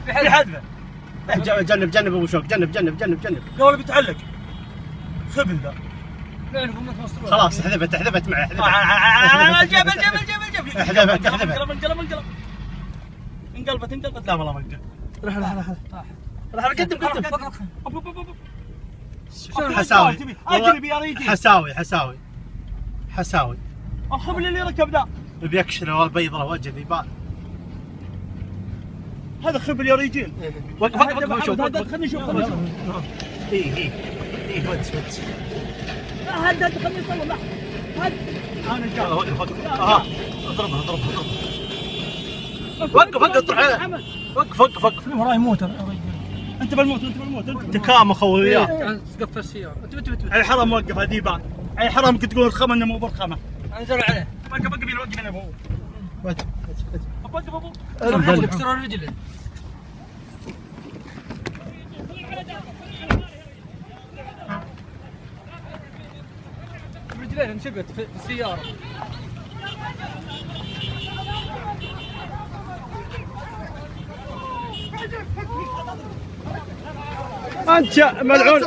في حذفه. جنب ابو شوق، جنب يا ولد بيتعلق خبل ذا. خلاص حذفت معي. جبل حذفت انقلبت. لا والله ما انقلبت. راح قدم. حساوي حساوي الخبل اللي ركب ذا بيكشره وبيض له وجه ذيبان. هذا خبل يا رجال. وقف شوف. خلني اشوف. اي ودس. لا هد خلني اصور. لا هد انا جاي. وقف اضربها. وقف اطلع عليه. وقف وراي موت. انت بالموت انت تكامخ وياه. قفل السيارة. اي حرام موقف هذيبان. اي حرام كنت تقول الخمه انه مو بالخمه. انزل عليه. وقف هنا ابو. وقف ابو. اكسر رجله. رجليه انشبت في السيارة. انت ملعون.